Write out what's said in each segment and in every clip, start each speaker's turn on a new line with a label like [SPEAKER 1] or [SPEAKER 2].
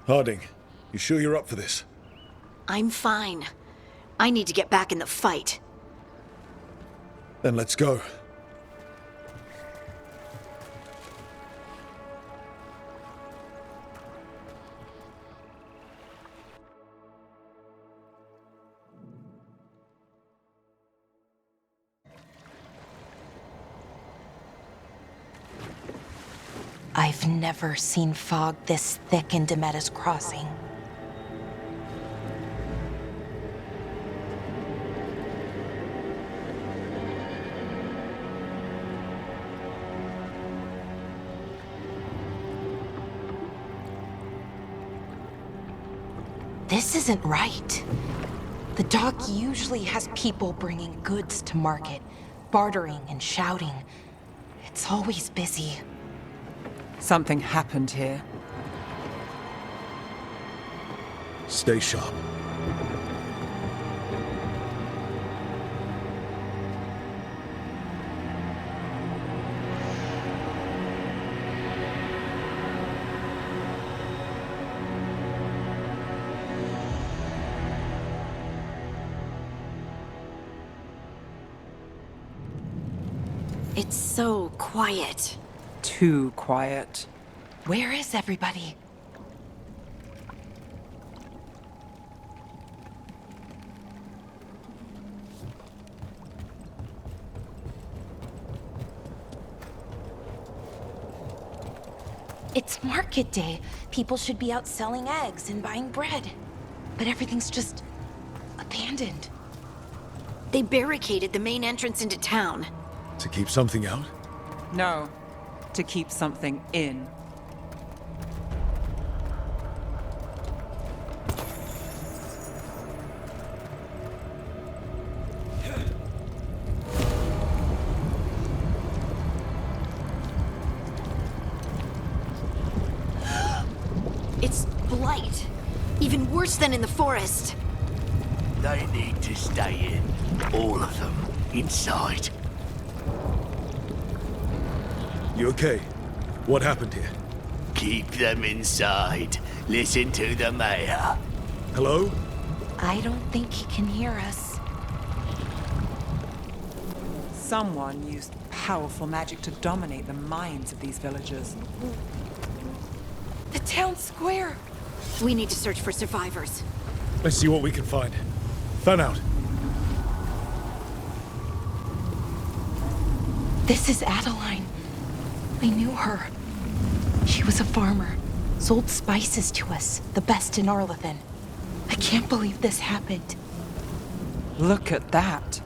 [SPEAKER 1] Harding, you sure you're up for this?
[SPEAKER 2] I'm fine. I need to get back in the fight.
[SPEAKER 1] Then let's go.
[SPEAKER 3] I've never seen fog this thick in Demetta's Crossing. This isn't right. The dock usually has people bringing goods to market, bartering and shouting. It's always busy.
[SPEAKER 4] Something happened here.
[SPEAKER 1] Stay sharp.
[SPEAKER 2] It's so quiet.
[SPEAKER 4] Too quiet.
[SPEAKER 3] Where is everybody? It's market day. People should be out selling eggs and buying bread. But everything's just abandoned.
[SPEAKER 2] They barricaded the main entrance into town.
[SPEAKER 1] To keep something out?
[SPEAKER 4] No, to keep something in.
[SPEAKER 2] It's blight. Even worse than in the forest.
[SPEAKER 5] They need to stay in. All of them. Inside.
[SPEAKER 1] You okay? What happened here?
[SPEAKER 5] Keep them inside. Listen to the mayor.
[SPEAKER 1] Hello?
[SPEAKER 3] I don't think he can hear us.
[SPEAKER 4] Someone used powerful magic to dominate the minds of these villagers.
[SPEAKER 3] The town square!
[SPEAKER 2] We need to search for survivors.
[SPEAKER 1] Let's see what we can find. Fan out.
[SPEAKER 3] This is Adeline. I knew her. She was a farmer, sold spices to us, the best in Arlathan. I can't believe this happened.
[SPEAKER 4] Look at that.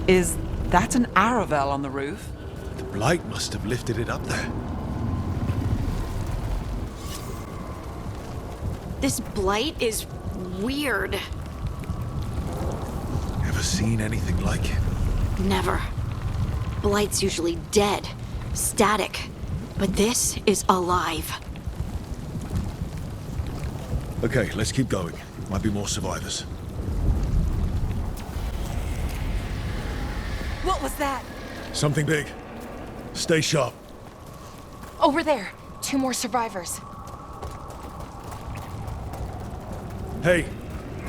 [SPEAKER 4] Is that an Aravel on the roof?
[SPEAKER 1] The blight must have lifted it up there.
[SPEAKER 2] This blight is weird.
[SPEAKER 1] Ever seen anything like it?
[SPEAKER 2] Never. Blight's usually dead, static. But this is alive.
[SPEAKER 1] Okay, let's keep going. Might be more survivors.
[SPEAKER 3] What was that?
[SPEAKER 1] Something big. Stay sharp.
[SPEAKER 3] Over there. 2 more survivors.
[SPEAKER 1] Hey,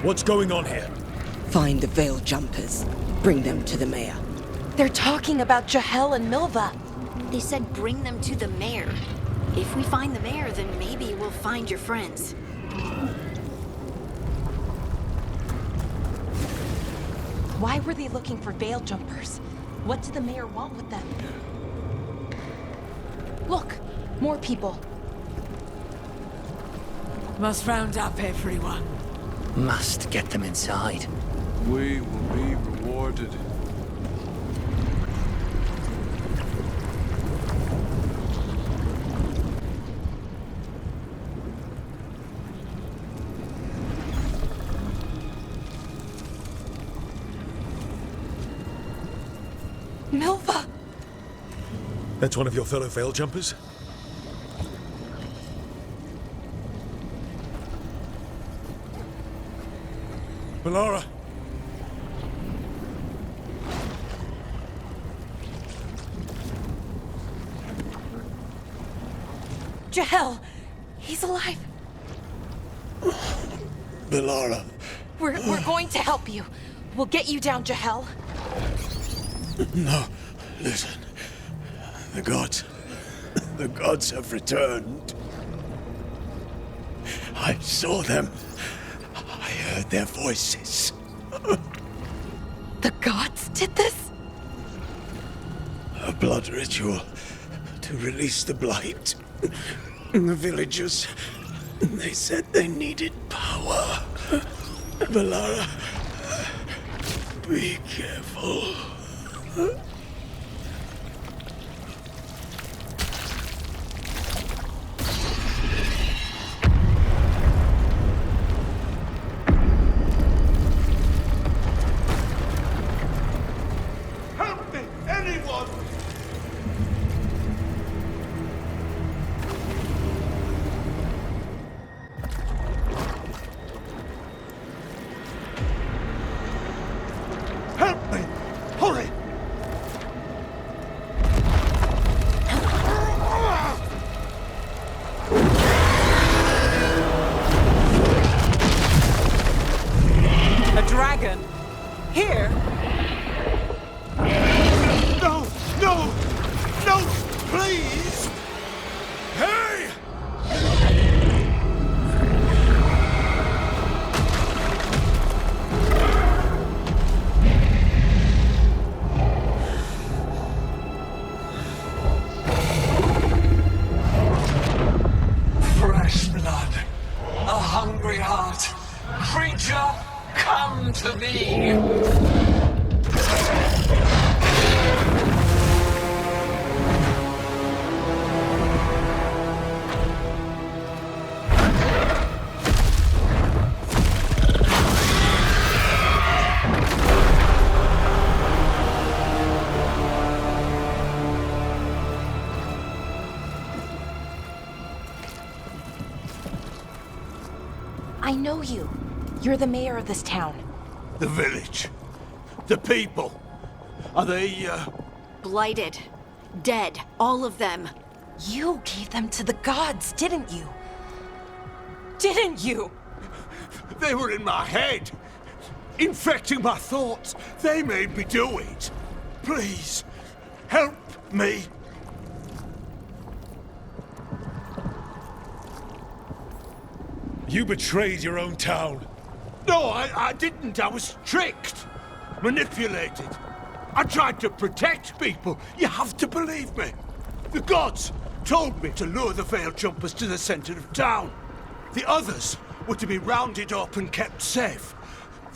[SPEAKER 1] what's going on here?
[SPEAKER 6] Find the veil jumpers. Bring them to the mayor.
[SPEAKER 3] They're talking about Jahel and Milva.
[SPEAKER 2] They said bring them to the mayor. If we find the mayor, then maybe we'll find your friends.
[SPEAKER 3] Why were they looking for veil jumpers? What did the mayor want with them? Look, more people.
[SPEAKER 7] Must round up everyone.
[SPEAKER 5] Must get them inside.
[SPEAKER 8] We will be rewarded.
[SPEAKER 3] Milva!
[SPEAKER 1] That's one of your fellow veil jumpers? Balara!
[SPEAKER 3] Jahel! He's alive.
[SPEAKER 1] Veilguard.
[SPEAKER 3] We're going to help you. We'll get you down, Jahel.
[SPEAKER 1] No, listen. The gods have returned. I saw them. I heard their voices.
[SPEAKER 3] The gods did this?
[SPEAKER 1] A blood ritual to release the blight. The villagers, they said they needed power. Veilguard, be careful.
[SPEAKER 5] Help me, anyone! Help me! Hurry!
[SPEAKER 4] A dragon? Here?
[SPEAKER 5] No! No! No! Please!
[SPEAKER 1] Hey!
[SPEAKER 8] Fresh blood, a hungry heart. Creature, come to me.
[SPEAKER 3] I know you. You're the mayor of this town.
[SPEAKER 5] The village. The people. Are they,
[SPEAKER 2] Blighted. Dead. All of them.
[SPEAKER 3] You gave them to the gods, didn't you? Didn't you?
[SPEAKER 5] They were in my head. Infecting my thoughts. They made me do it. Please, help me.
[SPEAKER 1] You betrayed your own town.
[SPEAKER 5] No, I didn't. I was tricked. Manipulated. I tried to protect people. You have to believe me. The gods told me to lure the Veil Jumpers to the center of town. The others were to be rounded up and kept safe.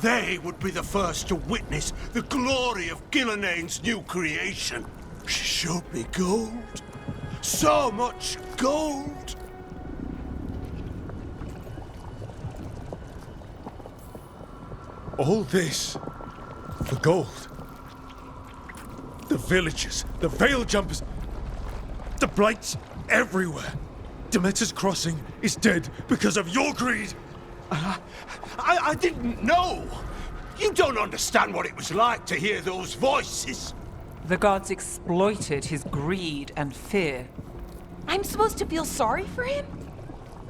[SPEAKER 5] They would be the first to witness the glory of Gilnenane's new creation. She showed me gold. So much gold.
[SPEAKER 1] All this for gold. The villagers, the Veil Jumpers, the blights everywhere. Demeter's Crossing is dead because of your greed.
[SPEAKER 5] I didn't know. You don't understand what it was like to hear those voices.
[SPEAKER 4] The gods exploited his greed and fear.
[SPEAKER 3] I'm supposed to feel sorry for him?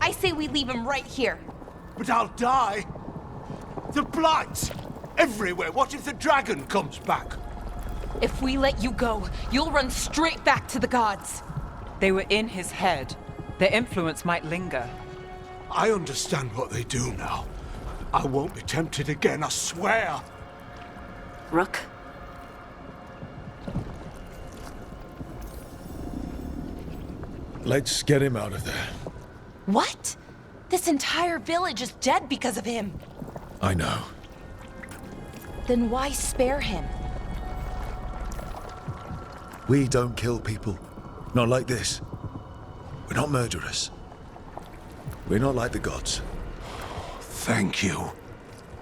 [SPEAKER 3] I say we leave him right here.
[SPEAKER 5] But I'll die. The blights everywhere. What if the dragon comes back?
[SPEAKER 3] If we let you go, you'll run straight back to the gods.
[SPEAKER 4] They were in his head. Their influence might linger.
[SPEAKER 5] I understand what they do now. I won't be tempted again, I swear.
[SPEAKER 2] Rook?
[SPEAKER 1] Let's get him out of there.
[SPEAKER 3] What? This entire village is dead because of him.
[SPEAKER 1] I know.
[SPEAKER 3] Then why spare him?
[SPEAKER 1] We don't kill people. Not like this. We're not murderers. We're not like the gods.
[SPEAKER 5] Thank you.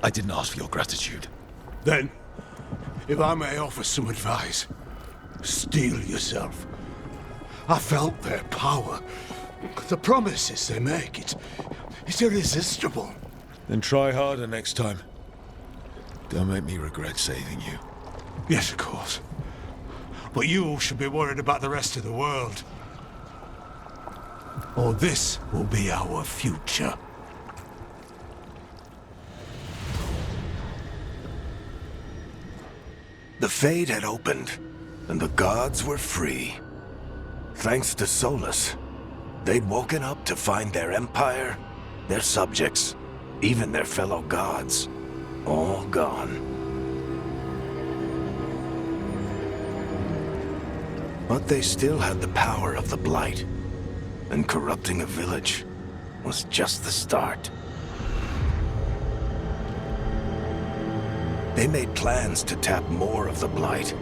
[SPEAKER 1] I didn't ask for your gratitude.
[SPEAKER 5] Then, if I may offer some advice, steel yourself. I felt their power. The promises they make, it's irresistible.
[SPEAKER 1] Then try harder next time. Don't make me regret saving you.
[SPEAKER 5] Yes, of course. But you should be worried about the rest of the world. or this will be our future.
[SPEAKER 9] The Fade had opened, and the gods were free. Thanks to Solas, they'd woken up to find their empire, their subjects, even their fellow gods, all gone. But they still had the power of the Blight, and corrupting a village was just the start. They made plans to tap more of the Blight,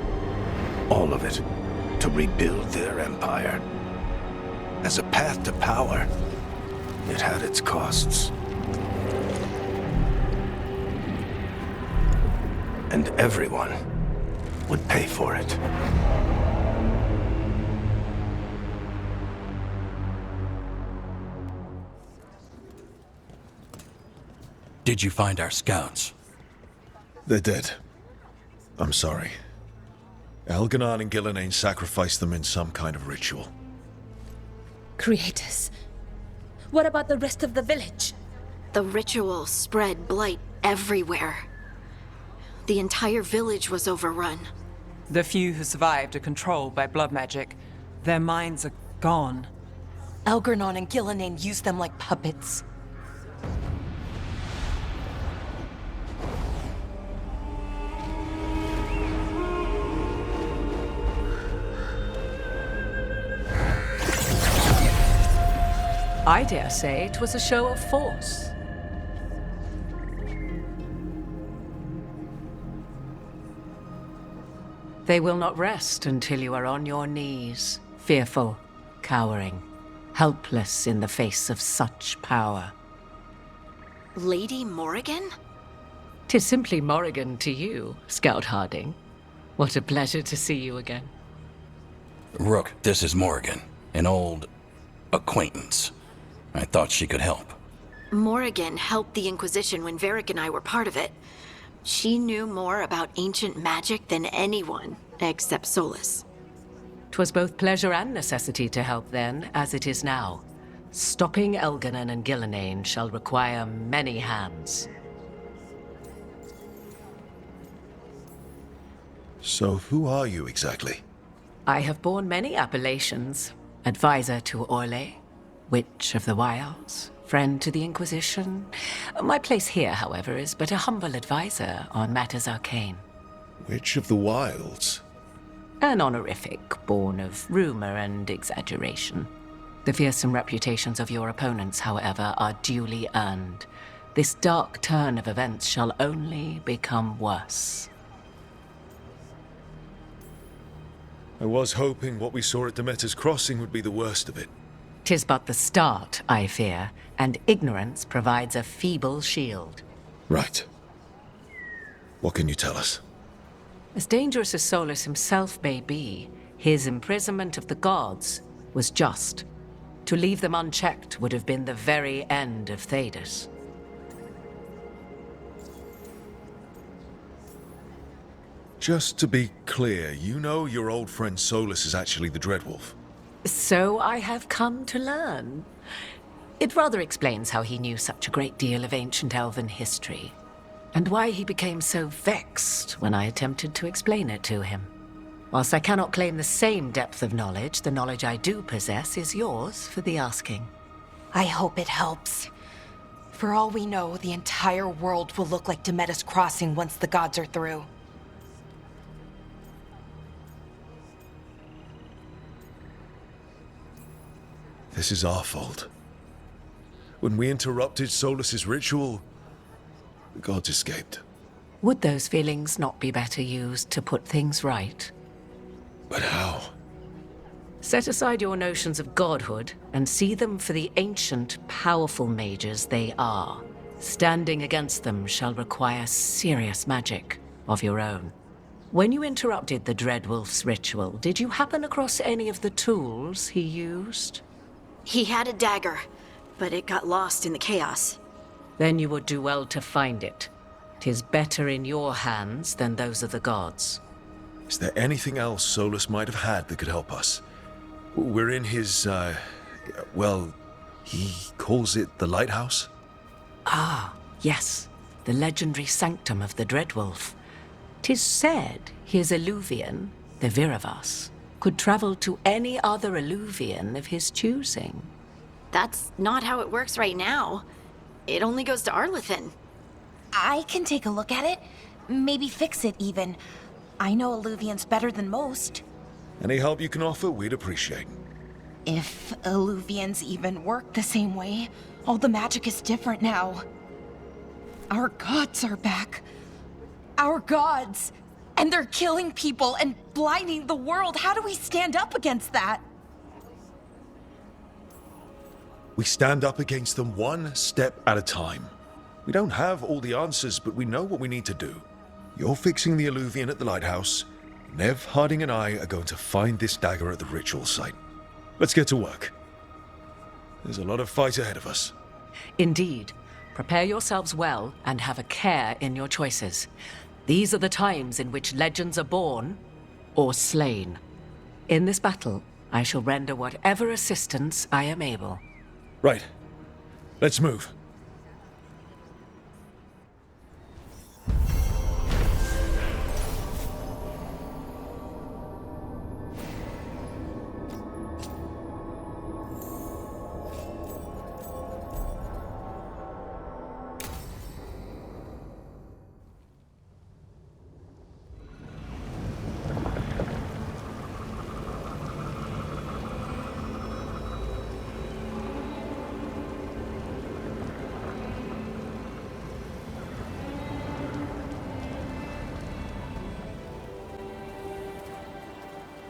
[SPEAKER 9] all of it, to rebuild their empire. As a path to power, it had its costs. And everyone would pay for it.
[SPEAKER 10] Did you find our scouts?
[SPEAKER 1] They're dead. I'm sorry. Elganon and Gillenane sacrificed them in some kind of ritual.
[SPEAKER 3] Creators, what about the rest of the village?
[SPEAKER 2] The ritual spread blight everywhere. The entire village was overrun.
[SPEAKER 4] The few who survived are controlled by blood magic. Their minds are gone.
[SPEAKER 3] Elganon and Gillenane used them like puppets.
[SPEAKER 7] I dare say it was a show of force. They will not rest until you are on your knees, fearful, cowering, helpless in the face of such power.
[SPEAKER 2] Lady Morrigan?
[SPEAKER 7] 'Tis simply Morrigan to you, Scout Harding. What a pleasure to see you again.
[SPEAKER 10] Rook, this is Morrigan, an old acquaintance. I thought she could help.
[SPEAKER 2] Morrigan helped the Inquisition when Varric and I were part of it. She knew more about ancient magic than anyone, except Solas.
[SPEAKER 7] 'Twas both pleasure and necessity to help then, as it is now. Stopping Elganon and Gillenane shall require many hands.
[SPEAKER 1] So who are you exactly?
[SPEAKER 7] I have borne many appellations. Advisor to Orlais, Witch of the Wilds, friend to the Inquisition. My place here, however, is but a humble advisor on matters arcane.
[SPEAKER 1] Witch of the Wilds?
[SPEAKER 7] An honorific born of rumor and exaggeration. The fearsome reputations of your opponents, however, are duly earned. This dark turn of events shall only become worse.
[SPEAKER 1] I was hoping what we saw at Demeter's Crossing would be the worst of it.
[SPEAKER 7] 'Tis but the start, I fear, and ignorance provides a feeble shield.
[SPEAKER 1] Right. What can you tell us?
[SPEAKER 7] As dangerous as Solas himself may be, his imprisonment of the gods was just. To leave them unchecked would have been the very end of Thedas.
[SPEAKER 1] Just to be clear, you know your old friend Solas is actually the Dreadwolf.
[SPEAKER 7] So I have come to learn. It rather explains how he knew such a great deal of ancient elven history, and why he became so vexed when I attempted to explain it to him. Whilst I cannot claim the same depth of knowledge, the knowledge I do possess is yours for the asking.
[SPEAKER 3] I hope it helps. For all we know, the entire world will look like Demeter's Crossing once the gods are through.
[SPEAKER 1] This is our fault. When we interrupted Solas's ritual, the gods escaped.
[SPEAKER 7] Would those feelings not be better used to put things right?
[SPEAKER 1] But how?
[SPEAKER 7] Set aside your notions of godhood and see them for the ancient, powerful mages they are. Standing against them shall require serious magic of your own. When you interrupted the Dreadwolf's ritual, did you happen across any of the tools he used?
[SPEAKER 2] He had a dagger, but it got lost in the chaos.
[SPEAKER 7] Then you would do well to find it. 'Tis better in your hands than those of the gods.
[SPEAKER 1] Is there anything else Solas might have had that could help us? We're in his, well, He calls it the lighthouse?
[SPEAKER 7] Ah, yes. The legendary sanctum of the dreadwolf. 'Tis said his Illuvian, the Viravas, could travel to any other Illuvian of his choosing.
[SPEAKER 2] That's not how it works right now. It only goes to Arlethan.
[SPEAKER 3] I can take a look at it. Maybe fix it, even. I know Illuvians better than most.
[SPEAKER 1] Any help you can offer, we'd appreciate.
[SPEAKER 3] If Illuvians even work the same way, all the magic is different now. Our gods are back. Our gods! And they're killing people and blinding the world. How do we stand up against that?
[SPEAKER 1] We stand up against them one step at a time. We don't have all the answers, but we know what we need to do. You're fixing the Illuvian at the lighthouse. Nev, Harding, and I are going to find this dagger at the ritual site. Let's get to work. There's a lot of fight ahead of us.
[SPEAKER 7] Indeed. Prepare yourselves well and have a care in your choices. These are the times in which legends are born or slain. In this battle, I shall render whatever assistance I am able.
[SPEAKER 1] Right. Let's move.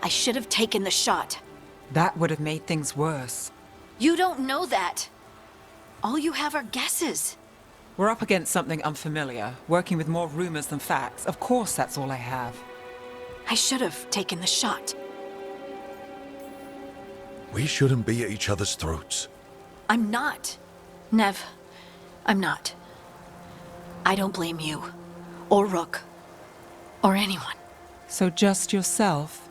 [SPEAKER 2] I should have taken the shot.
[SPEAKER 4] That would have made things worse.
[SPEAKER 2] You don't know that. All you have are guesses.
[SPEAKER 4] We're up against something unfamiliar, working with more rumors than facts. Of course, that's all I have.
[SPEAKER 2] I should have taken the shot.
[SPEAKER 1] We shouldn't be at each other's throats.
[SPEAKER 2] I'm not. Nev, I'm not. I don't blame you, or Rook, or anyone.
[SPEAKER 4] So just yourself?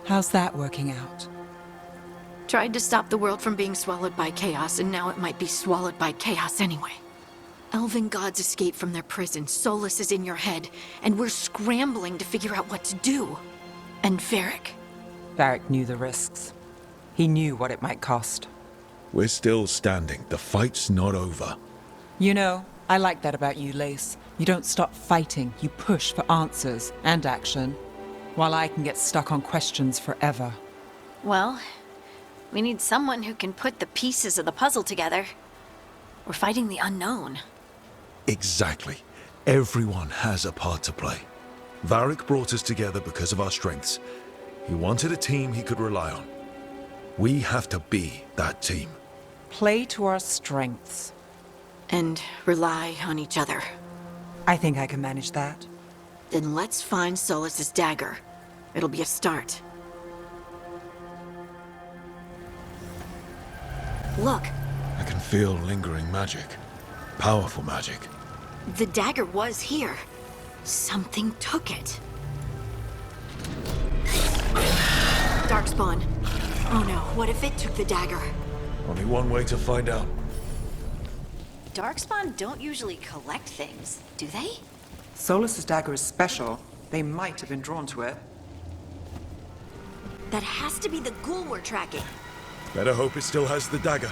[SPEAKER 4] How's that working out?
[SPEAKER 2] Tried to stop the world from being swallowed by chaos, and now it might be swallowed by chaos anyway. Elven gods escape from their prison, Solas is in your head, and we're scrambling to figure out what to do. And
[SPEAKER 4] Varric knew the risks. He knew what it might cost.
[SPEAKER 1] We're still standing. The fight's not over.
[SPEAKER 4] You know, I like that about you, Lace. You don't stop fighting, you push for answers and action, while I can get stuck on questions forever.
[SPEAKER 2] Well, we need someone who can put the pieces of the puzzle together. We're fighting the unknown.
[SPEAKER 1] Exactly. Everyone has a part to play. Varric brought us together because of our strengths. He wanted a team he could rely on. We have to be that team.
[SPEAKER 4] Play to our strengths.
[SPEAKER 2] And rely on each other.
[SPEAKER 4] I think I can manage that.
[SPEAKER 2] Then let's find Solas's dagger. It'll be a start. Look!
[SPEAKER 1] I can feel lingering magic. Powerful magic.
[SPEAKER 2] The dagger was here. Something took it. Darkspawn. Oh no, what if it took the dagger?
[SPEAKER 1] Only one way to find out.
[SPEAKER 2] Darkspawn don't usually collect things, do they?
[SPEAKER 4] Solas's dagger is special. They might have been drawn to it.
[SPEAKER 2] That has to be the ghoul we're tracking.
[SPEAKER 1] Better hope it still has the dagger.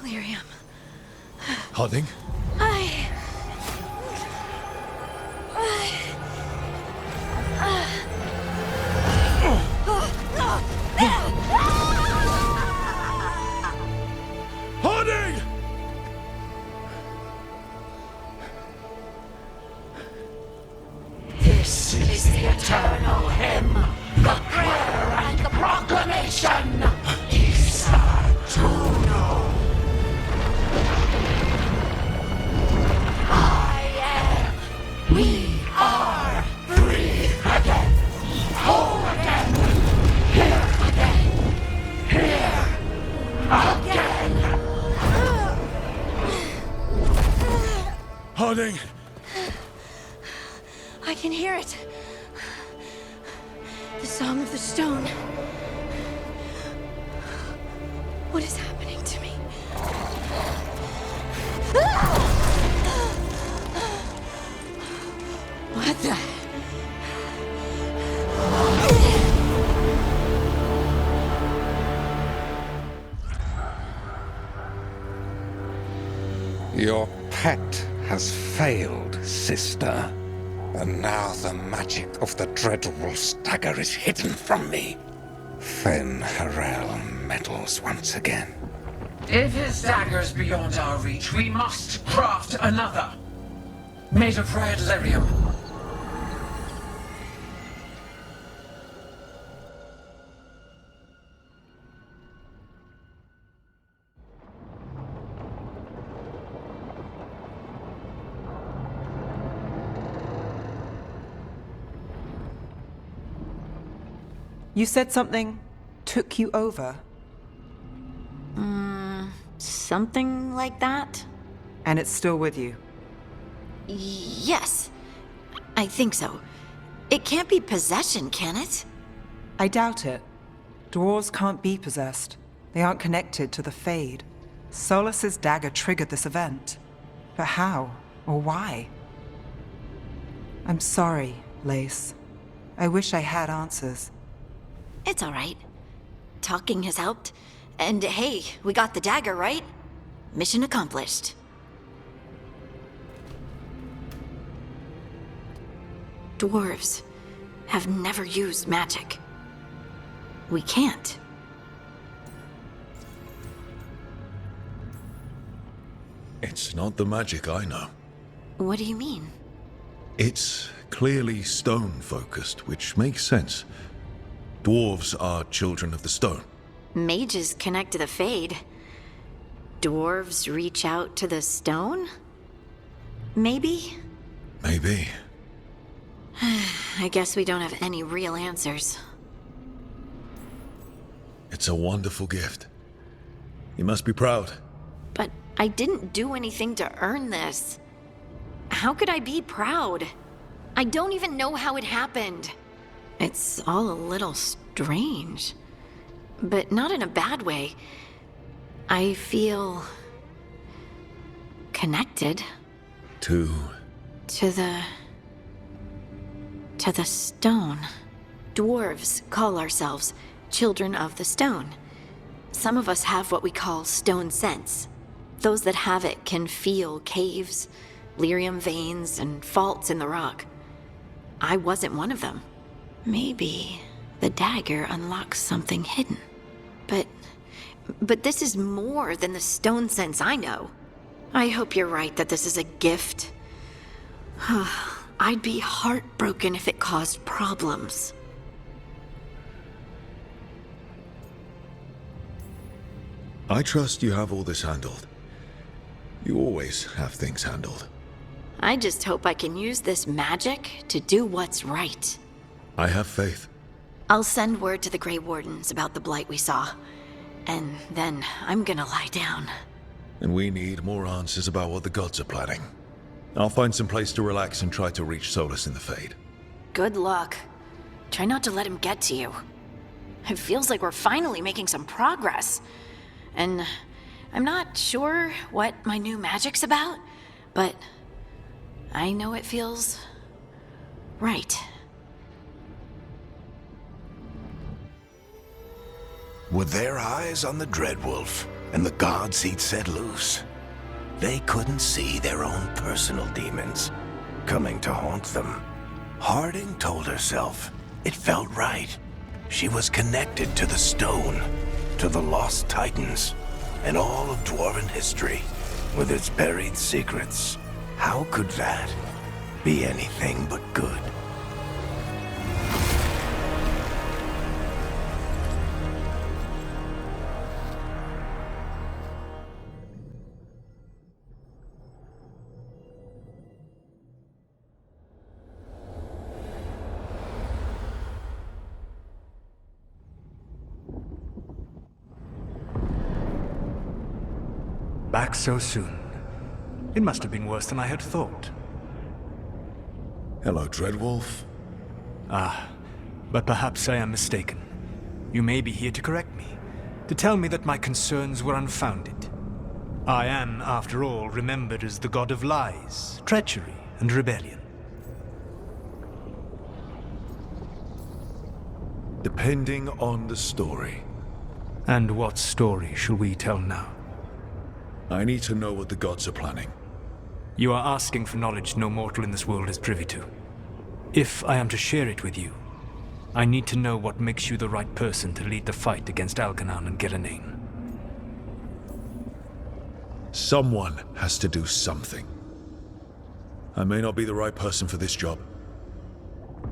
[SPEAKER 2] Lyrium.
[SPEAKER 1] Harding? Harding!
[SPEAKER 8] This is the eternal hymn, the prayer and the proclamation. Isa Tuno.
[SPEAKER 5] nodding.
[SPEAKER 2] I can hear it. The Song of the Stone. What is happening to me? What the?
[SPEAKER 11] Your pet has failed, sister. And now the magic of the dreadwolf's dagger is hidden from me. Fen Harel meddles once again.
[SPEAKER 8] If his dagger's beyond our reach, we must craft another. Made of red lyrium.
[SPEAKER 4] You said something took you over,
[SPEAKER 2] Something like that?
[SPEAKER 4] and it's still with you.
[SPEAKER 2] Yes. I think so. It can't be possession, can it?
[SPEAKER 4] I doubt it. Dwarves can't be possessed. They aren't connected to the Fade. Solas's dagger triggered this event. But how? Or why? I'm sorry, Lace. I wish I had answers.
[SPEAKER 2] It's all right. Talking has helped. And hey, we got the dagger, right? Mission accomplished. Dwarves have never used magic. We can't.
[SPEAKER 1] It's not the magic I know.
[SPEAKER 2] What do you mean?
[SPEAKER 1] It's clearly stone-focused, which makes sense. Dwarves are children of the stone.
[SPEAKER 2] Mages connect to the Fade. Dwarves reach out to the stone? Maybe?
[SPEAKER 1] Maybe.
[SPEAKER 2] I guess we don't have any real answers.
[SPEAKER 1] It's a wonderful gift. You must be proud.
[SPEAKER 2] But I didn't do anything to earn this. How could I be proud? I don't even know how it happened. It's all a little strange. But not in a bad way. I feel connected
[SPEAKER 1] To
[SPEAKER 2] to the stone. Dwarves call ourselves children of the stone. Some of us have what we call stone sense. Those that have it can feel caves, lyrium veins, and faults in the rock. I wasn't one of them. Maybe the dagger unlocks something hidden. But this is more than the stone sense I know. I hope you're right that this is a gift. I'd be heartbroken if it caused problems.
[SPEAKER 1] I trust you have all this handled. You always have things handled.
[SPEAKER 2] I just hope I can use this magic to do what's right.
[SPEAKER 1] I have faith.
[SPEAKER 2] I'll send word to the Grey Wardens about the blight we saw. And then I'm gonna lie down.
[SPEAKER 1] And we need more answers about what the gods are planning. I'll find some place to relax and try to reach Solas in the Fade.
[SPEAKER 2] Good luck. Try not to let him get to you. It feels like we're finally making some progress. And I'm not sure what my new magic's about, but I know it feels right.
[SPEAKER 9] With their eyes on the dreadwolf and the gods he'd set loose, they couldn't see their own personal demons coming to haunt them. Harding told herself it felt right. She was connected to the stone, to the lost titans, and all of dwarven history with its buried secrets. How could that be anything but good?
[SPEAKER 5] Back so soon.
[SPEAKER 12] It must have been worse than I had thought.
[SPEAKER 1] Hello, Dreadwolf.
[SPEAKER 12] Ah, but perhaps I am mistaken. You may be here to correct me, to tell me that my concerns were unfounded. I am, after all, remembered as the god of lies, treachery, and rebellion.
[SPEAKER 1] Depending on the story.
[SPEAKER 12] And what story shall we tell now?
[SPEAKER 1] I need to know what the gods are planning.
[SPEAKER 12] You are asking for knowledge no mortal in this world is privy to. If I am to share it with you, I need to know what makes you the right person to lead the fight against Algernon and Gillenane.
[SPEAKER 1] Someone has to do something. I may not be the right person for this job,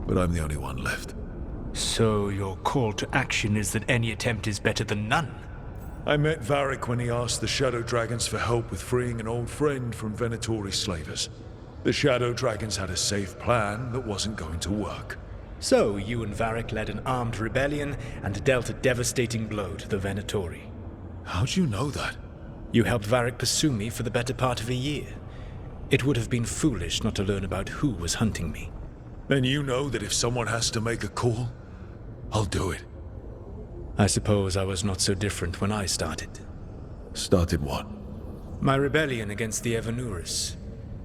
[SPEAKER 1] but I'm the only one left.
[SPEAKER 12] So your call to action is that any attempt is better than none?
[SPEAKER 1] I met Varric when he asked the Shadow Dragons for help with freeing an old friend from Venatori slavers. The Shadow Dragons had a safe plan that wasn't going to work.
[SPEAKER 12] So you and Varric led an armed rebellion and dealt a devastating blow to the Venatori.
[SPEAKER 1] How'd you know that?
[SPEAKER 12] You helped Varric pursue me for the better part of a year. It would have been foolish not to learn about who was hunting me.
[SPEAKER 1] Then you know that if someone has to make a call, I'll do it.
[SPEAKER 12] I suppose I was not so different when I started.
[SPEAKER 1] Started what?
[SPEAKER 12] My rebellion against the Evanuris.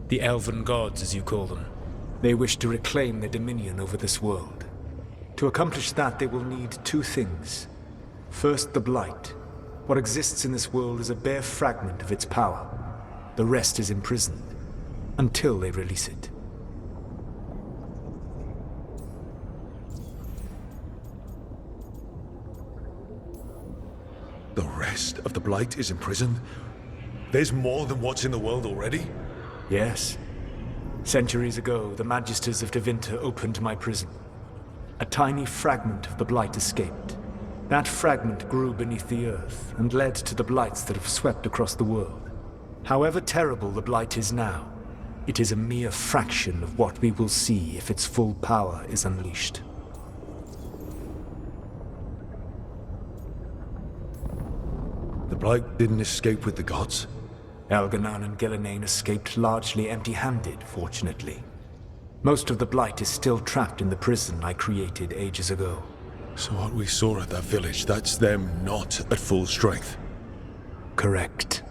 [SPEAKER 12] The elven gods, as you call them. They wish to reclaim their dominion over this world. To accomplish that, they will need two things. First, the Blight. What exists in this world is a bare fragment of its power. The rest is imprisoned, until they release it.
[SPEAKER 1] The rest of the Blight is imprisoned? There's more than what's in the world already?
[SPEAKER 12] Yes. Centuries ago, the Magisters of Tevinter opened my prison. A tiny fragment of the Blight escaped. That fragment grew beneath the earth and led to the Blights that have swept across the world. However terrible the Blight is now, it is a mere fraction of what we will see if its full power is unleashed.
[SPEAKER 1] The Blight didn't escape with the gods?
[SPEAKER 12] Algernon and Gillenane escaped largely empty-handed, fortunately. Most of the Blight is still trapped in the prison I created ages ago.
[SPEAKER 1] So what we saw at that village, that's them not at full strength?
[SPEAKER 12] Correct.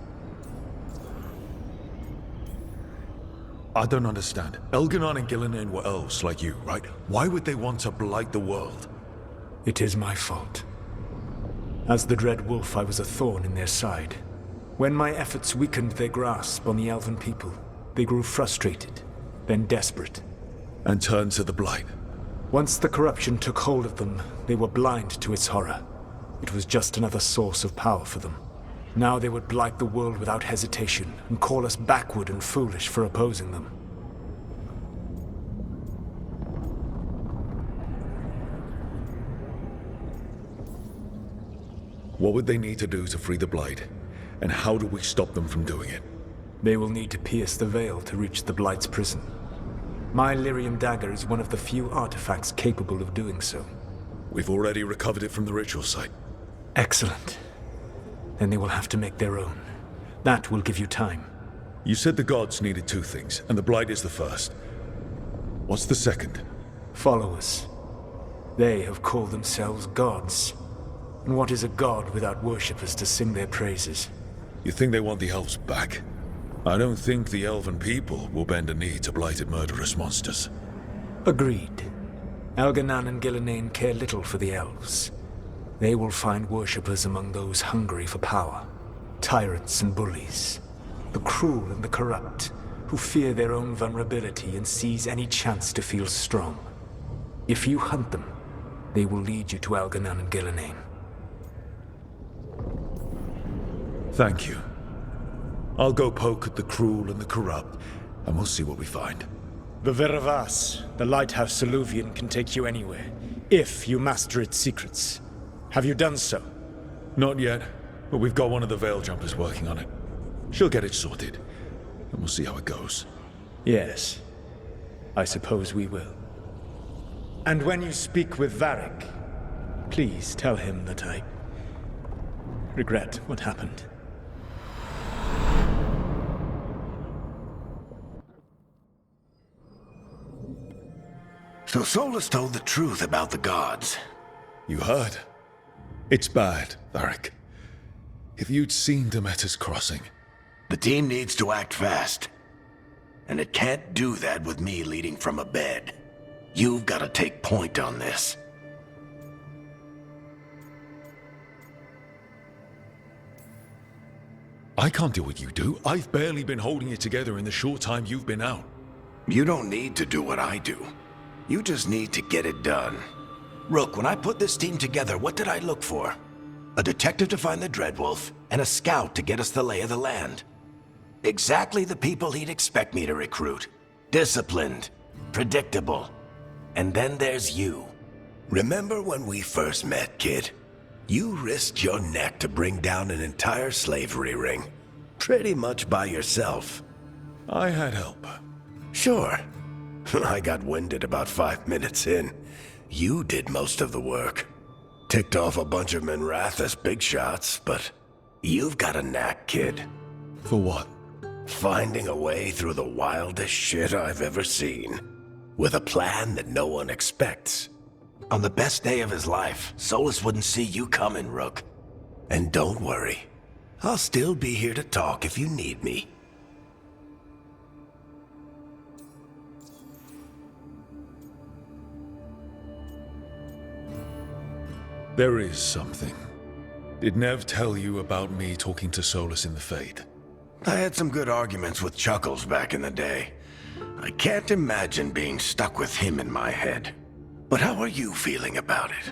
[SPEAKER 1] I don't understand. Algernon and Gillenane were elves like you, right? Why would they want to blight the world?
[SPEAKER 12] It is my fault. As the Dreadwolf, I was a thorn in their side. When my efforts weakened their grasp on the elven people, they grew frustrated, then desperate.
[SPEAKER 1] And turned to the Blight.
[SPEAKER 12] Once the corruption took hold of them, they were blind to its horror. It was just another source of power for them. Now they would blight the world without hesitation, and call us backward and foolish for opposing them.
[SPEAKER 1] What would they need to do to free the Blight? And how do we stop them from doing it?
[SPEAKER 12] They will need to pierce the veil to reach the Blight's prison. My Lyrium dagger is one of the few artifacts capable of doing so.
[SPEAKER 1] We've already recovered it from the ritual site.
[SPEAKER 12] Excellent. Then they will have to make their own. That will give you time.
[SPEAKER 1] You said the gods needed two things, and the Blight is the first. What's the second?
[SPEAKER 12] Followers. They have called themselves gods. And what is a god without worshippers to sing their praises?
[SPEAKER 1] You think they want the elves back? I don't think the elven people will bend a knee to blighted murderous monsters.
[SPEAKER 12] Agreed. Algernon and Gillenane care little for the elves. They will find worshippers among those hungry for power. Tyrants and bullies. The cruel and the corrupt, who fear their own vulnerability and seize any chance to feel strong. If you hunt them, they will lead you to Algernon and Gillenane.
[SPEAKER 1] Thank you. I'll go poke at the cruel and the corrupt, and we'll see what we find.
[SPEAKER 12] The Veravas, the lighthouse Soluvian, can take you anywhere, if you master its secrets. Have you done so?
[SPEAKER 1] Not yet, but we've got one of the Veil Jumpers working on it. She'll get it sorted, and we'll see how it goes.
[SPEAKER 12] Yes, I suppose we will. And when you speak with Varric, please tell him that I regret what happened.
[SPEAKER 9] So Solas told the truth about the gods.
[SPEAKER 1] You heard. It's bad, Varric. If you'd seen Demeter's crossing...
[SPEAKER 9] The team needs to act fast. And it can't do that with me leading from a bed. You've got to take point on this.
[SPEAKER 1] I can't do what you do. I've barely been holding it together in the short time you've been out.
[SPEAKER 9] You don't need to do what I do. You just need to get it done. Rook, when I put this team together, what did I look for? A detective to find the dreadwolf, and a scout to get us the lay of the land. Exactly the people he'd expect me to recruit. Disciplined, predictable. And then there's you. Remember when we first met, kid? You risked your neck to bring down an entire slavery ring. Pretty much by yourself.
[SPEAKER 1] I had help.
[SPEAKER 9] Sure. I got winded about 5 minutes in. You did most of the work. Ticked off a bunch of Minrathous big shots, but you've got a knack, kid.
[SPEAKER 1] For what?
[SPEAKER 9] Finding a way through the wildest shit I've ever seen. With a plan that no one expects. On the best day of his life, Solas wouldn't see you coming, Rook. And don't worry. I'll still be here to talk if you need me.
[SPEAKER 1] There is something. Did Nev tell you about me talking to Solas in the Fade?
[SPEAKER 9] I had some good arguments with Chuckles back in the day. I can't imagine being stuck with him in my head. But how are you feeling about it?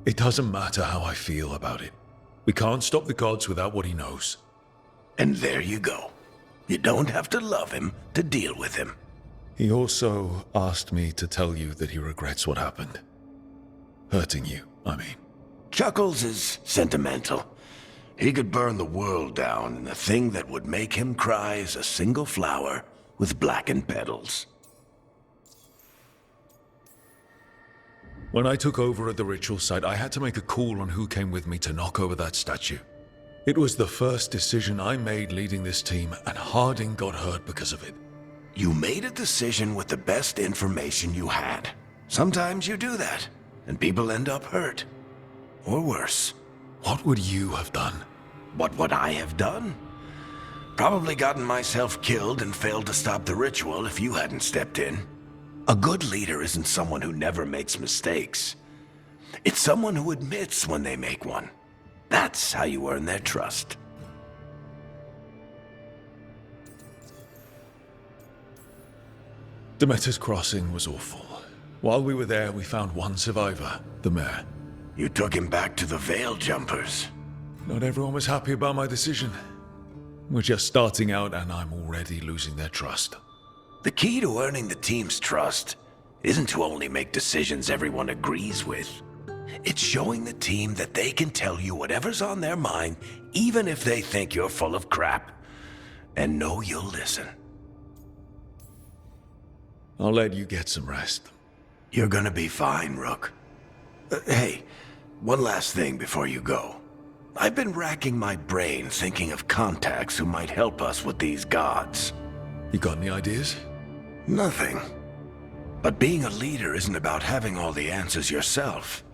[SPEAKER 1] It doesn't matter how I feel about it. We can't stop the gods without what he knows.
[SPEAKER 9] And there you go. You don't have to love him to deal with him.
[SPEAKER 1] He also asked me to tell you that he regrets what happened. Hurting you, I mean.
[SPEAKER 9] Chuckles is sentimental. He could burn the world down, and the thing that would make him cry is a single flower with blackened petals.
[SPEAKER 1] When I took over at the ritual site, I had to make a call on who came with me to knock over that statue. It was the first decision I made leading this team, and Harding got hurt because of it.
[SPEAKER 9] You made a decision with the best information you had. Sometimes you do that, and people end up hurt. Or worse.
[SPEAKER 1] What would you have done?
[SPEAKER 9] What would I have done? Probably gotten myself killed and failed to stop the ritual if you hadn't stepped in. A good leader isn't someone who never makes mistakes. It's someone who admits when they make one. That's how you earn their trust.
[SPEAKER 1] Demeter's crossing was awful. While we were there, we found one survivor, the mayor.
[SPEAKER 9] You took him back to the Veil Jumpers.
[SPEAKER 1] Not everyone was happy about my decision. We're just starting out, and I'm already losing their trust.
[SPEAKER 9] The key to earning the team's trust isn't to only make decisions everyone agrees with. It's showing the team that they can tell you whatever's on their mind, even if they think you're full of crap, and know you'll listen.
[SPEAKER 1] I'll let you get some rest.
[SPEAKER 9] You're gonna be fine, Rook. Hey, one last thing before you go. I've been racking my brain thinking of contacts who might help us with these gods.
[SPEAKER 1] You got any ideas?
[SPEAKER 9] Nothing. But being a leader isn't about having all the answers yourself.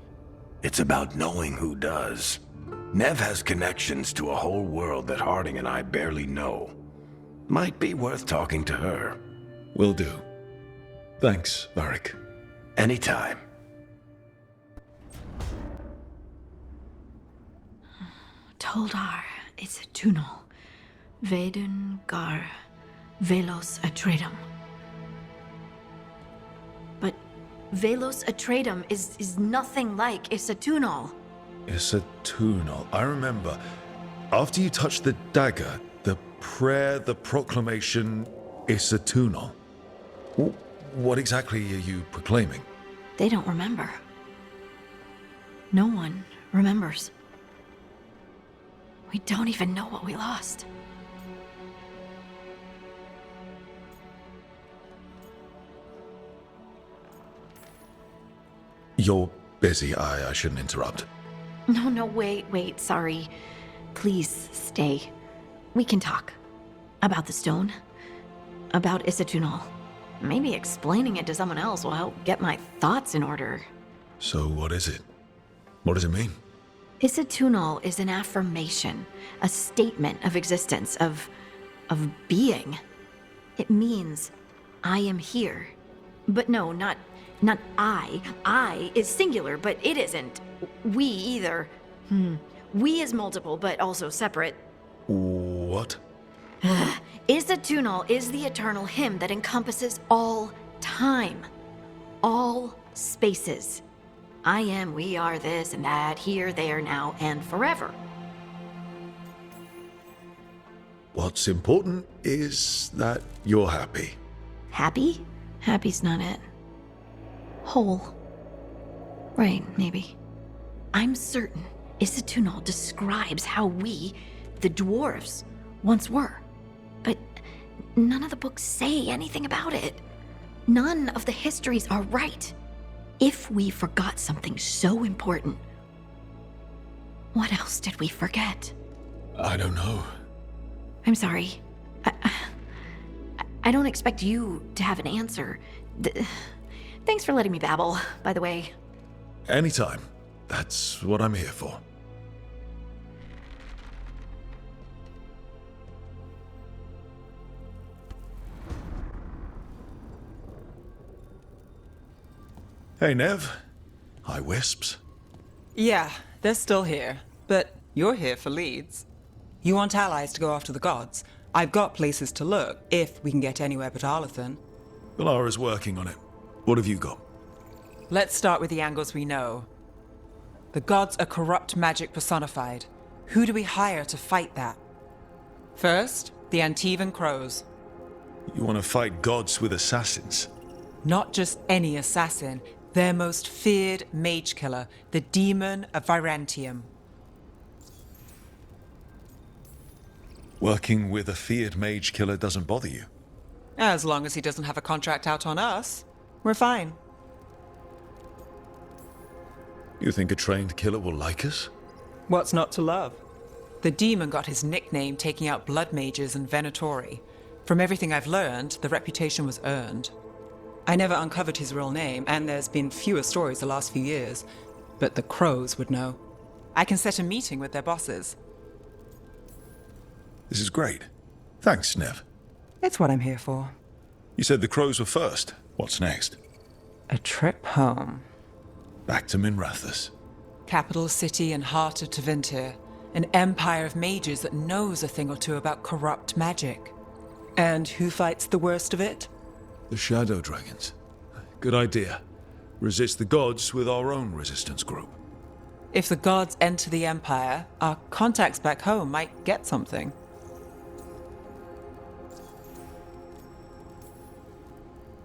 [SPEAKER 9] It's about knowing who does. Nev has connections to a whole world that Harding and I barely know. Might be worth talking to her.
[SPEAKER 1] Will do. Thanks, Varric.
[SPEAKER 9] Anytime.
[SPEAKER 2] Toldar, it's a tunnel. Veilguard Velos Atreidim. But Velos Atreidim is nothing like Isatunal.
[SPEAKER 1] Isatunal. I remember. After you touched the dagger, the prayer, the proclamation, Isatunal. What exactly are you proclaiming?
[SPEAKER 2] They don't remember. No one remembers. We don't even know what we lost.
[SPEAKER 1] You're busy. I shouldn't interrupt.
[SPEAKER 2] No, wait, sorry. Please, stay. we can talk. About the stone. About Isatunal. Maybe explaining it to someone else will help get my thoughts in order.
[SPEAKER 1] So what is it? What does it mean?
[SPEAKER 2] Isatunal is an affirmation, a statement of existence, of being. It means, I am here. But no, not I. I is singular, but it isn't. We either. We is multiple, but also separate.
[SPEAKER 1] What?
[SPEAKER 2] Isatunal is the eternal hymn that encompasses all time. All spaces. I am, we are, this and that, here, there, now, and forever.
[SPEAKER 1] What's important is that you're happy.
[SPEAKER 2] Happy? Happy's not it. Whole. Right, maybe. I'm certain Isatunal describes how we, the dwarves, once were. But none of the books say anything about it. None of the histories are right. If we forgot something so important, what else did we forget?
[SPEAKER 1] I don't know.
[SPEAKER 2] I'm sorry. I don't expect you to have an answer. Thanks for letting me babble, by the way.
[SPEAKER 1] Anytime. That's what I'm here for. Hey, Nev. Hi, Wisps.
[SPEAKER 4] Yeah, they're still here. But you're here for leads. You want allies to go after the gods? I've got places to look, if we can get anywhere but Arlathan.
[SPEAKER 1] Valara's working on it. What have you got?
[SPEAKER 4] Let's start with the angles we know. The gods are corrupt magic personified. Who do we hire to fight that? First, the Antivan Crows.
[SPEAKER 1] You want to fight gods with assassins?
[SPEAKER 4] Not just any assassin, their most feared mage killer, the Demon of Virantium.
[SPEAKER 1] Working with a feared mage killer doesn't bother you?
[SPEAKER 4] As long as he doesn't have a contract out on us, we're fine.
[SPEAKER 1] You think a trained killer will like us?
[SPEAKER 4] What's not to love? The demon got his nickname taking out blood mages and venatori. From everything I've learned, the reputation was earned. I never uncovered his real name, and there's been fewer stories the last few years, but the Crows would know. I can set a meeting with their bosses.
[SPEAKER 1] This is great. Thanks, Nev.
[SPEAKER 4] It's what I'm here for.
[SPEAKER 1] You said the Crows were first. What's next?
[SPEAKER 4] A trip home.
[SPEAKER 1] Back to Minrathous.
[SPEAKER 4] Capital city and heart of Tevinter. An empire of mages that knows a thing or two about corrupt magic. And who fights the worst of it?
[SPEAKER 1] The Shadow Dragons. Good idea. Resist the gods with our own resistance group.
[SPEAKER 4] If the gods enter the empire, our contacts back home might get something.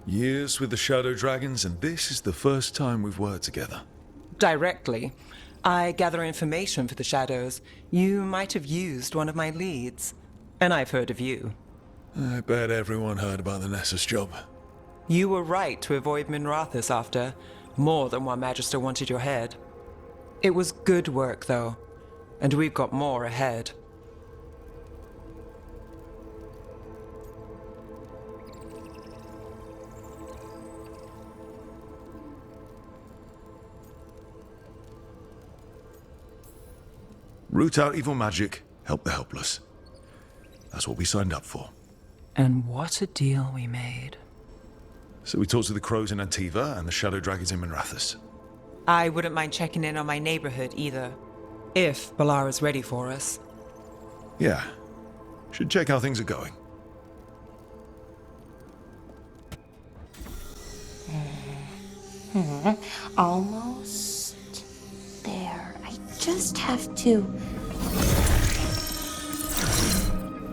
[SPEAKER 1] Years with the Shadow Dragons, and this is the first time we've worked together.
[SPEAKER 4] Directly. I gather information for the Shadows. You might have used one of my leads. And I've heard of you.
[SPEAKER 1] I bet everyone heard about the Nessus job.
[SPEAKER 4] You were right to avoid Minrathous after. More than one Magister wanted your head. It was good work, though. And we've got more ahead.
[SPEAKER 1] Root out evil magic, help the helpless. That's what we signed up for.
[SPEAKER 4] And what a deal we made.
[SPEAKER 1] So we talked to the Crows in Antiva and the Shadow Dragons in Minrathous.
[SPEAKER 4] I wouldn't mind checking in on my neighborhood either. If Balara's ready for us.
[SPEAKER 1] Yeah. Should check how things are going.
[SPEAKER 3] Almost there. I just have to...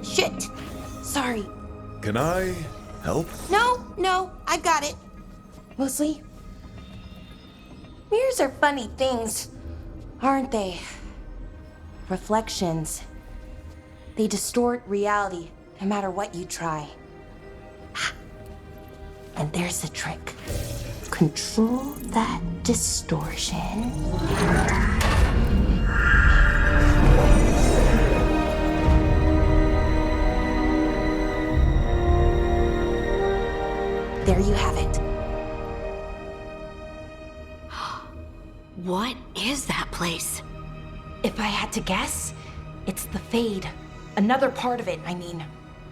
[SPEAKER 3] Shit! Sorry.
[SPEAKER 1] Can I help?
[SPEAKER 3] No, I've got it. Mostly. Mirrors are funny things, aren't they? Reflections. They distort reality, no matter what you try. And there's the trick. Control that distortion. There you have it.
[SPEAKER 2] What is that place?
[SPEAKER 3] If I had to guess, it's the Fade. Another part of it, I mean.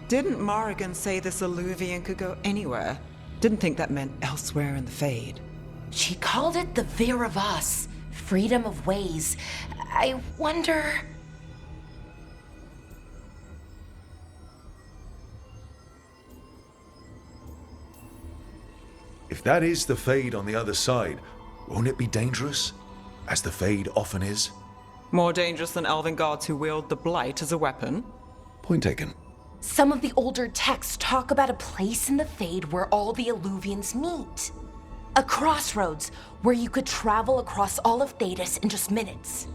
[SPEAKER 4] Didn't Morrigan say this Illuvian could go anywhere? Didn't think that meant elsewhere in the Fade.
[SPEAKER 3] She called it the Veer of Us, freedom of ways. I wonder...
[SPEAKER 1] If that is the Fade on the other side, won't it be dangerous? As the Fade often is?
[SPEAKER 4] More dangerous than elven gods who wield the Blight as a weapon?
[SPEAKER 1] Point taken.
[SPEAKER 3] Some of the older texts talk about a place in the Fade where all the Illuvians meet. A crossroads where you could travel across all of Thedas in just minutes.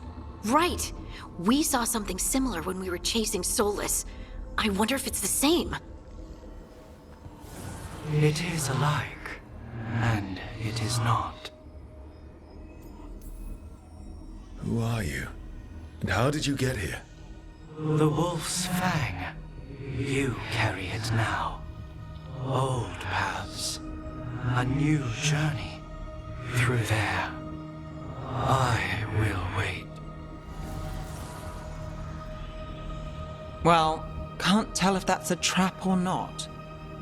[SPEAKER 2] Right. We saw something similar when we were chasing Solas. I wonder if it's the same.
[SPEAKER 13] It is alike, and it is not.
[SPEAKER 1] Who are you? And how did you get here?
[SPEAKER 13] The Wolf's Fang. You carry it now. Old paths. A new journey. Through there. I will wait.
[SPEAKER 4] Well, can't tell if that's a trap or not.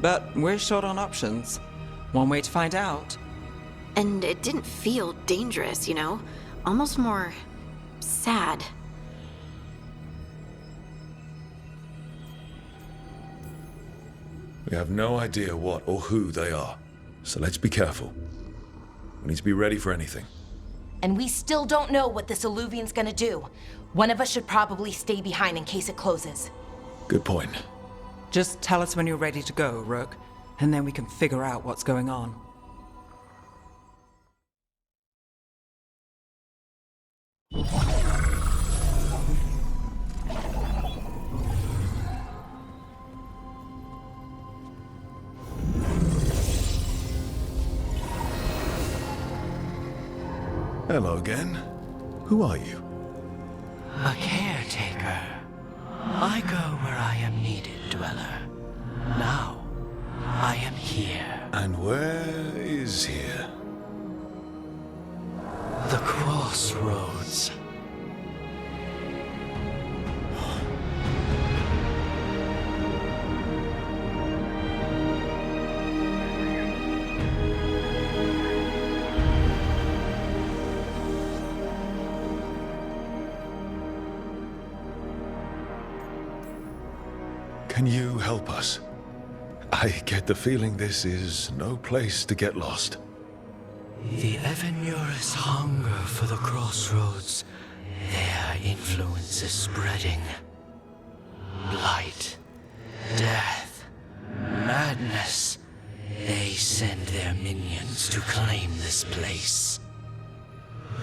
[SPEAKER 4] But we're short on options. One way to find out.
[SPEAKER 2] And it didn't feel dangerous, you know? Almost more... sad.
[SPEAKER 1] We have no idea what or who they are, so let's be careful. We need to be ready for anything.
[SPEAKER 3] And we still don't know what this Illuvian's gonna do. One of us should probably stay behind in case it closes.
[SPEAKER 1] Good point.
[SPEAKER 4] Just tell us when you're ready to go, Rook, and then we can figure out what's going on.
[SPEAKER 1] Hello again. Who are you?
[SPEAKER 13] A caretaker. I go where I am needed, Dweller. Now, I am here.
[SPEAKER 1] And where is here?
[SPEAKER 13] The crossroads.
[SPEAKER 1] Can you help us? I get the feeling this is no place to get lost.
[SPEAKER 13] The Evenurus hunger for the crossroads. Their influence is spreading. Blight, death, madness. They send their minions to claim this place.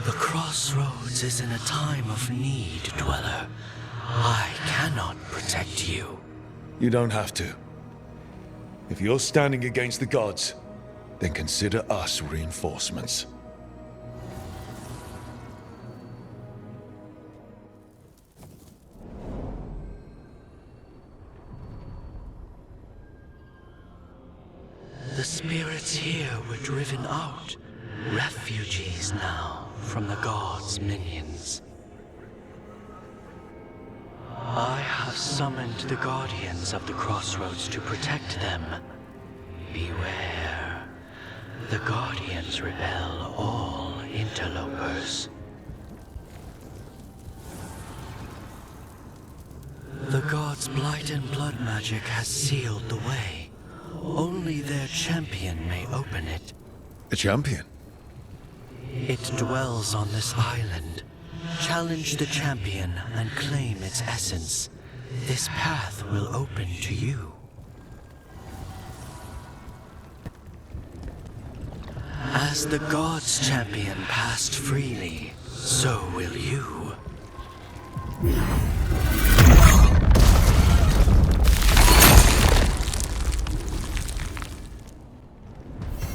[SPEAKER 13] The crossroads is in a time of need, Dweller. I cannot protect you.
[SPEAKER 1] You don't have to. If you're standing against the gods, then consider us reinforcements.
[SPEAKER 13] The spirits here were driven out, refugees now from the gods' minions. I have summoned the guardians of the crossroads to protect them. Beware. The guardians repel all interlopers. The gods' blight and blood magic has sealed the way. Only their champion may open it.
[SPEAKER 1] A champion?
[SPEAKER 13] It dwells on this island. Challenge the champion and claim its essence. This path will open to you. As the gods' champion passed freely, so will you.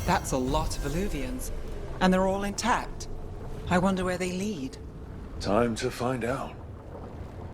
[SPEAKER 4] That's a lot of Illuvians, and they're all intact. I wonder where they lead.
[SPEAKER 1] Time to find out.